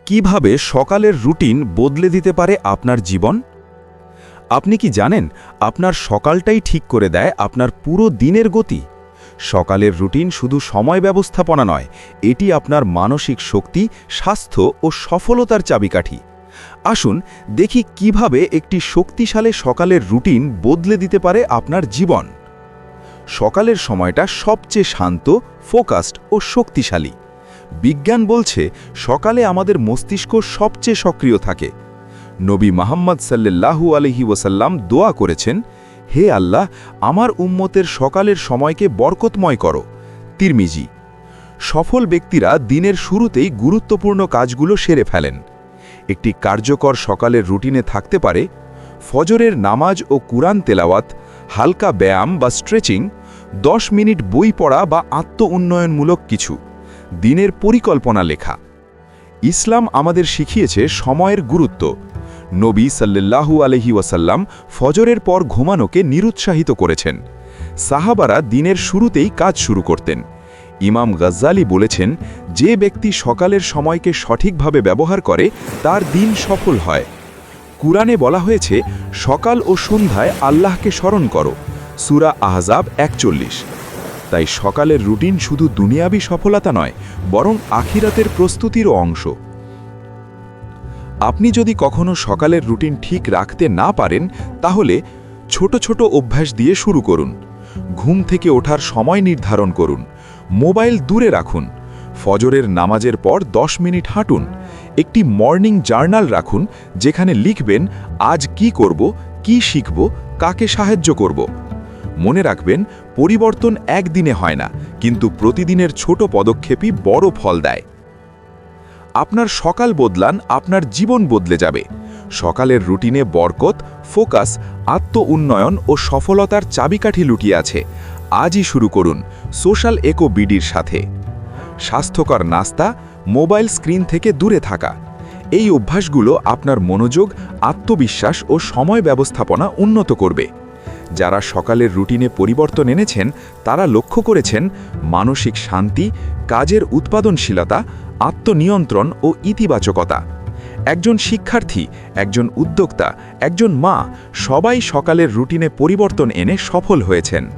কিভাবে সকালের রুটিন বদলে দিতে পারে আপনার জীবন? আপনি কি জানেন আপনার সকালটাই ঠিক করে দেয় আপনার পুরো দিনের গতি? সকালের রুটিন শুধু সময় ব্যবস্থাপনা নয়, এটি আপনার মানসিক শক্তি, স্বাস্থ্য ও সফলতার চাবিকাঠি। আসুন দেখি কিভাবে একটি শক্তিশালী সকালের রুটিন বদলে দিতে পারে আপনার জীবন। সকালের সময়টা সবচেয়ে শান্ত, ফোকাসড ও শক্তিশালী। বিজ্ঞান বলছে সকালে আমাদের মস্তিষ্ক সবচেয়ে সক্রিয় থাকে। নবী মুহাম্মদ সাল্লাল্লাহু আলাইহি ওয়াসাল্লাম দোয়া করেছেন, হে আল্লাহ, আমার উম্মতের সকালের সময়কে বরকতময় করো। তিরমিজি। সফল ব্যক্তিরা দিনের শুরুতেই গুরুত্বপূর্ণ কাজগুলো সেরে ফেলেন। একটি কার্যকর সকালের রুটিনে থাকতে পারে ফজরের নামাজ ও কুরআন তেলাওয়াত, হালকা ব্যায়াম বা স্ট্রেচিং, 10 মিনিট বই পড়া বা আত্ম-উন্নয়নমূলক কিছু, দিনের পরিকল্পনা লেখা। ইসলাম আমাদের শিখিয়েছে সময়ের গুরুত্ব। নবী সাল্লাল্লাহু আলাইহি ওয়াসাল্লাম ফজরের পর ঘুমানোকে নিরুৎসাহিত করেছেন। সাহাবারা দিনের শুরুতেই কাজ শুরু করতেন। ইমাম গাজ্জালি বলেছেন, যে ব্যক্তি সকালের সময়কে সঠিকভাবে ব্যবহার করে তার দিন সফল হয়। কুরআনে বলা হয়েছে, সকাল ও সন্ধ্যায় আল্লাহকে স্মরণ করো। সূরা আহজাব 41। তাই সকালের রুটিন শুধু দুনিয়াবী সফলতা নয়, বরং আখিরাতের প্রস্তুতিরও অংশ। আপনি যদি কখনো সকালের রুটিন ঠিক রাখতে না পারেন, তাহলে ছোট ছোট অভ্যাস দিয়ে শুরু করুন। ঘুম থেকে ওঠার সময় নির্ধারণ করুন। মোবাইল দূরে রাখুন। ফজরের নামাজের পর 10 মিনিট হাঁটুন। একটি মর্নিং জার্নাল রাখুন, যেখানে লিখবেন আজ কি করব, কি শিখব, কাকে সাহায্য করব। মনে রাখবেন, পরিবর্তন একদিনে হয় না, কিন্তু প্রতিদিনের ছোট পদক্ষেপই বড় ফল দেয়। আপনার সকাল বদলান, আপনার জীবন বদলে যাবে। সকালের রুটিনে বরকত, ফোকাস, আত্ম-উন্নয়ন ও সফলতার চাবিকাঠি লুকিয়ে আছে। আজই শুরু করুন সোশ্যাল ইকো বিডির সাথে। স্বাস্থ্যকর নাস্তা, মোবাইল স্ক্রিন থেকে দূরে থাকা, এই অভ্যাসগুলো আপনার মনোযোগ, আত্মবিশ্বাস ও সময় ব্যবস্থাপনা উন্নত করবে। যারা সকালের রুটিনে পরিবর্তন এনেছেন, তারা লক্ষ্য করেছেন মানসিক শান্তি, কাজের উৎপাদনশীলতা, আত্মনিয়ন্ত্রণ ও ইতিবাচকতা। একজন শিক্ষার্থী, একজন উদ্যোক্তা, একজন মা, সবাই সকালের রুটিনে পরিবর্তন এনে সফল হয়েছেন।